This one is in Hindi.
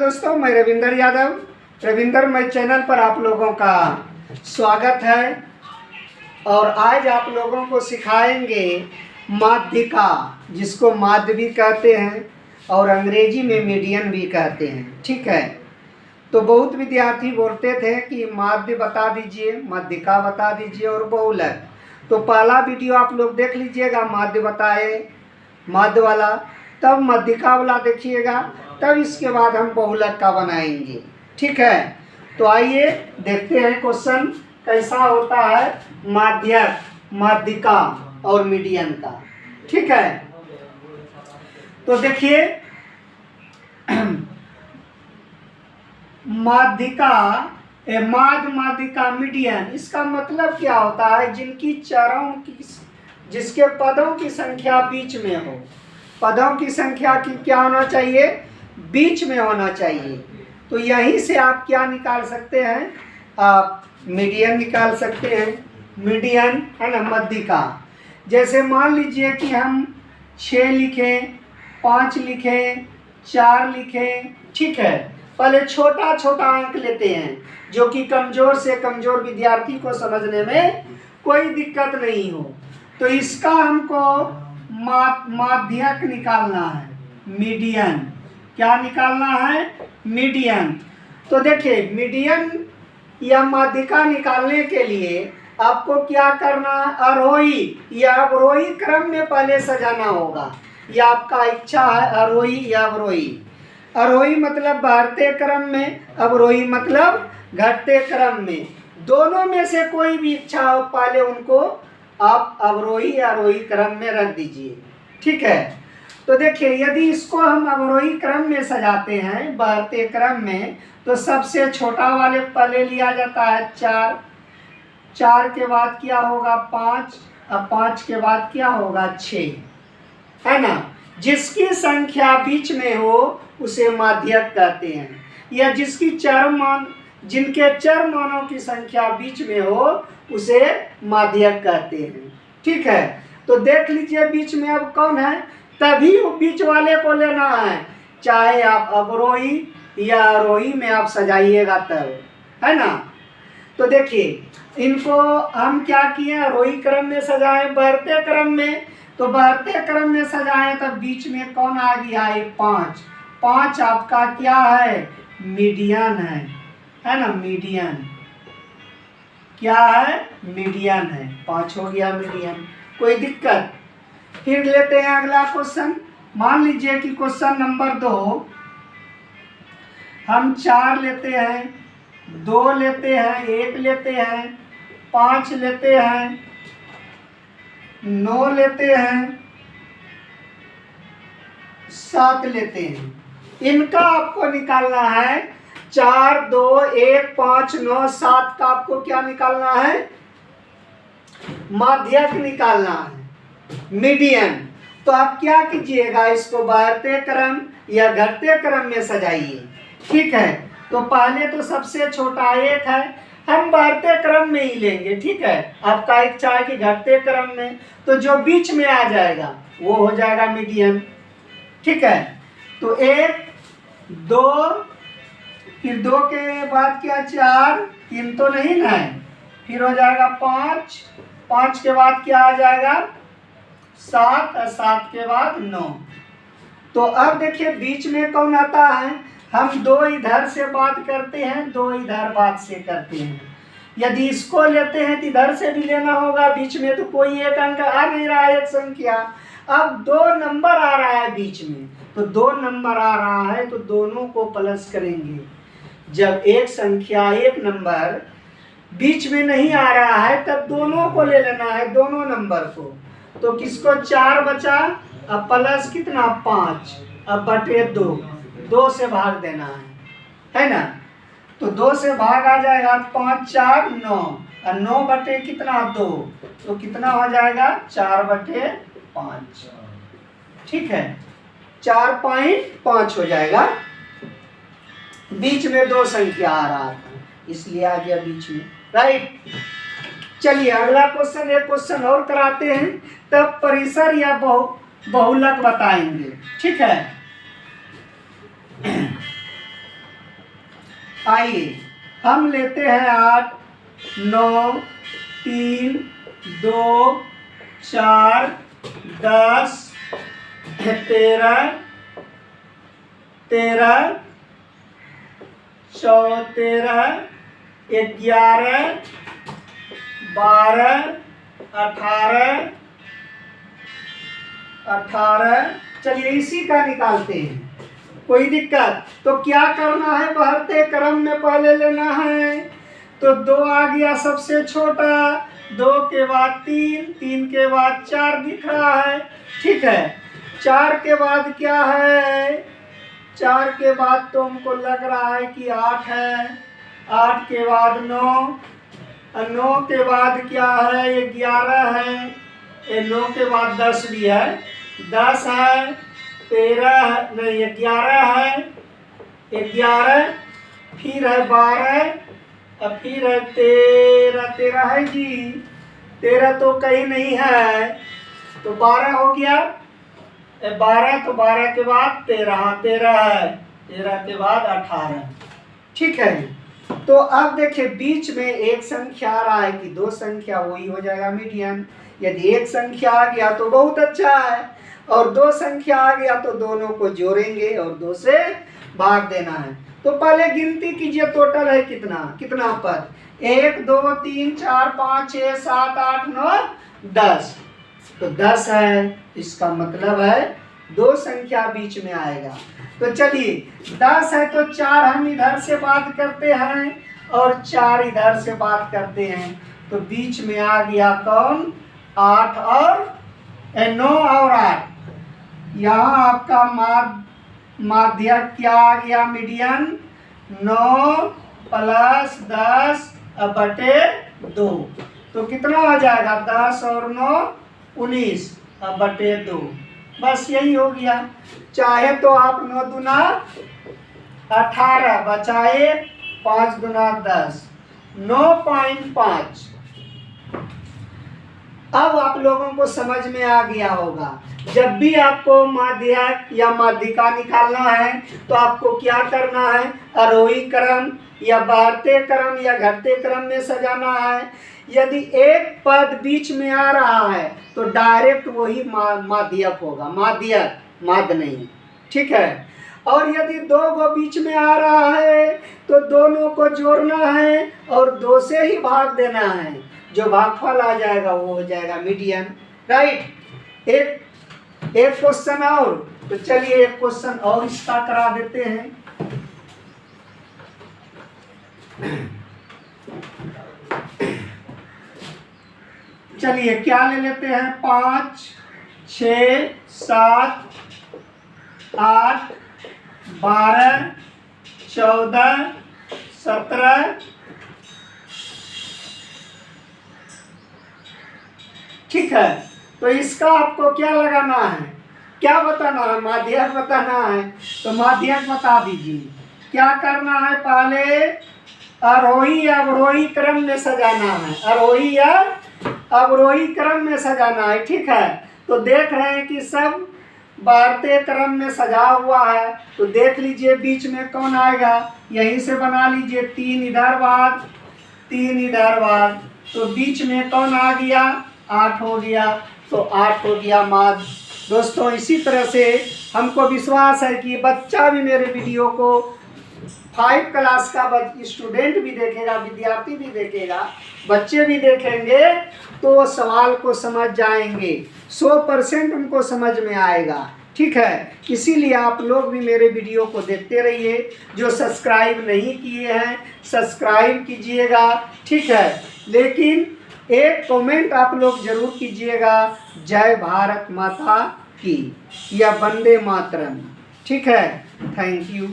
दोस्तों, मैं रविंदर यादव। रविंदर मैं चैनल पर आप लोगों का स्वागत है। और आज आप लोगों को सिखाएंगे माध्यिका, जिसको माध्य भी कहते हैं और अंग्रेजी में मीडियन भी कहते हैं। ठीक है, तो बहुत विद्यार्थी बोलते थे कि माध्य बता दीजिए, माध्यिका बता दीजिए और बहुलक। तो पहला वीडियो आप लोग देख लीजिएगा, माध्य बताए माध्य वाला, तब माध्यिका वाला देखिएगा, तब इसके बाद हम बहुलक का बनाएंगे। ठीक है, तो आइए देखते हैं क्वेश्चन कैसा होता है माध्यक, माध्यिका और मीडियन का। ठीक है, तो देखिए माध्यिका, माध्यिका मीडियन, इसका मतलब क्या होता है? जिनकी चरों की, जिसके पदों की संख्या बीच में हो। पदों की संख्या की क्या होना चाहिए? बीच में होना चाहिए। तो यहीं से आप क्या निकाल सकते हैं? आप मीडियन निकाल सकते हैं। मीडियन है ना, माध्यिका। जैसे मान लीजिए कि हम 6 लिखें, 5 लिखें, 4 लिखें। ठीक है, पहले छोटा छोटा अंक लेते हैं, जो कि कमजोर से कमजोर विद्यार्थी को समझने में कोई दिक्कत नहीं हो। तो इसका हमको माध्यक निकालना है, मीडियन। क्या निकालना है? मीडियन। तो देखिए, मीडियन या माध्यिका निकालने के लिए आपको क्या करना है? आरोही या अवरोही क्रम में पहले सजाना होगा। यह आपका इच्छा है, आरोही या अवरोही। आरोही मतलब बढ़ते क्रम में, अवरोही मतलब घटते क्रम में। दोनों में से कोई भी इच्छा हो, पहले उनको आप अवरोही या आरोही क्रम में रख दीजिए। ठीक है, तो देखिए यदि इसको हम अवरोही क्रम में सजाते हैं, बढ़ते क्रम में, तो सबसे छोटा वाले पहले लिया जाता है 4। 4 के बाद क्या होगा? 5। अब 5 के बाद क्या होगा? 6, है ना। जिसकी संख्या बीच में हो उसे माध्यक कहते हैं, या जिसकी जिनके चर मानों की संख्या बीच में हो उसे माध्यक कहते हैं। ठीक है, तो देख लीजिए बीच में अब कौन है, तभी वो बीच वाले को लेना है, चाहे आप अवरोही या आरोही में आप सजाइएगा तब, है ना। तो देखिए इनको हम क्या किए? आरोही क्रम में सजाए, बढ़ते क्रम में। तो बढ़ते क्रम में सजाए तब बीच में कौन आ गया? 5। 5 आपका क्या है? मीडियन है ना, मीडियन। क्या है? मीडियन है। 5 हो गया मीडियन, कोई दिक्कत? फिर लेते हैं अगला क्वेश्चन। मान लीजिए कि क्वेश्चन नंबर 2, हम 4 लेते हैं, 2 लेते हैं, 1 लेते हैं, 5 लेते हैं, 9 लेते हैं, 7 लेते हैं। इनका आपको निकालना है 4, 2, 1, 5, 9, 7 का आपको क्या निकालना है? माध्यक निकालना है, मीडियन। तो आप क्या कीजिएगा? इसको बढ़ते क्रम या घटते क्रम में सजाइए। ठीक है, तो पहले तो सबसे छोटा 1 है, हम बढ़ते क्रम में ही लेंगे। ठीक है, आपका इच्छा है कि घटते क्रम में, तो जो बीच में आ जाएगा वो हो जाएगा मीडियन। ठीक है, तो 1, 2, फिर 2 के बाद क्या? 4, 3 तो नहीं ना है, फिर हो जाएगा 5। 5 के बाद क्या आ जाएगा? 7, और 7 के बाद 9। तो अब देखिए बीच में कौन आता है? हम 2 इधर से बात करते हैं, 2 इधर बात से करते हैं। यदि इसको लेते हैं तो इधर से भी लेना होगा, बीच में तो कोई एक अंक आ नहीं रहा है, एक संख्या। अब 2 नंबर आ रहा है बीच में, तो 2 नंबर आ रहा है तो दोनों को प्लस करेंगे। जब एक संख्या, एक नंबर बीच में नहीं आ रहा है तब दोनों को ले लेना है, दोनों नंबर को। तो किसको? 4 बचा, अब प्लस कितना? 5, अब बटे 2, 2 से भाग देना है ना। तो 2 से भाग आ जाएगा, 5, 4, 9, और 9 बटे कितना? 2, तो कितना हो जाएगा? 4 बटे 5। ठीक है, 4.5 हो जाएगा। बीच में 2 संख्या आ रहा था, इसलिए आ गया बीच में, राइट। चलिए अगला क्वेश्चन, एक क्वेश्चन और कराते हैं, तब परिसर या बहुलक बताएंगे। ठीक है, आइए हम लेते हैं 8, 9, 3, 2, 4, 10, 13, 13, 14, 11, 12, 18, 18। चलिए इसी का निकालते हैं, कोई दिक्कत? तो क्या करना है, बढ़ते क्रम में पहले लेना है। तो 2 आ गया सबसे छोटा, 2 के बाद 3, 3 के बाद 4 दिख रहा है, ठीक है। 4 के बाद क्या है, 4 के बाद तो हमको लग रहा है कि 8 है, 8 के बाद 9, 9 के बाद क्या है, 11 है, 9 के बाद 10 भी है, 10 है, 13 नहीं 11 है, 11 फिर है 12, अब फिर है 13, 13 है जी, 13 तो कहीं नहीं है, तो 12 हो गया, 12 तो 12 के बाद 13, 13 है, 13 के बाद 18, ठीक है। तो अब देखिए बीच में एक संख्या आ रहा है कि 2 संख्या, वही हो जाएगा मीडियन। यदि एक संख्या आ गया तो बहुत अच्छा है, और 2 संख्या आ गया तो दोनों को जोड़ेंगे और 2 से भाग देना है। तो पहले गिनती कीजिए, टोटल है कितना, कितना पद, 1, 2, 3, 4, 5, 6, 7, 8, 9, 10। तो 10 है, इसका मतलब है 2 संख्या बीच में आएगा। तो चलिए 10 है तो 4 हम इधर से बात करते हैं और 4 इधर से बात करते हैं, तो बीच में आ गया कौन, 8 और 9 और 8। यहाँ आपका माध्य क्या आ गया, मीडियन, 9 + 10 बटे 2, तो कितना आ जाएगा, 10 और 9 19 बटे 2, बस यही हो गया। चाहे तो आप 9 दूना 18 बचाए, 5 दूना 10, 9.5। अब आप लोगों को समझ में आ गया होगा, जब भी आपको माध्यक या माध्यिका निकालना है तो आपको क्या करना है, आरोही क्रम या बढ़ते क्रम या घटते क्रम में सजाना है। यदि एक पद बीच में आ रहा है तो डायरेक्ट वही माध्यक होगा, माध्यक, माध्य नहीं, ठीक है। और यदि 2 को बीच में आ रहा है तो दोनों को जोड़ना है और 2 से ही भाग देना है, जो भागफल आ जाएगा वो हो जाएगा मीडियन, राइट। एक क्वेश्चन और, तो चलिए एक क्वेश्चन और इसका करा देते हैं। चलिए क्या ले लेते हैं, 5, 6, 7, 8, 12, 14, 17, ठीक है। तो इसका आपको क्या लगाना है, क्या बताना है, माध्यक बताना है, तो माध्यक बता दीजिए। क्या करना है, पहले आरोही या अवरोही क्रम में सजाना है, आरोही या अवरोही क्रम में सजाना है, ठीक है। तो देख रहे हैं कि सब बढ़ते क्रम में सजा हुआ है, तो देख लीजिए बीच में कौन आएगा, यहीं से बना लीजिए, 3 इधर बाद 3 इधर बाद, तो बीच में कौन आ गया, 8 हो गया, तो 8 हो गया माध्य। दोस्तों इसी तरह से हमको विश्वास है कि बच्चा भी मेरे वीडियो को 5 क्लास का स्टूडेंट भी देखेगा, विद्यार्थी भी देखेगा, बच्चे भी देखेंगे तो सवाल को समझ जाएंगे, 100% उनको समझ में आएगा, ठीक है। इसीलिए आप लोग भी मेरे वीडियो को देखते रहिए, जो सब्सक्राइब नहीं किए हैं सब्सक्राइब कीजिएगा, ठीक है। लेकिन एक कमेंट आप लोग जरूर कीजिएगा, जय भारत माता की या वंदे मातरम, ठीक है। Thank you.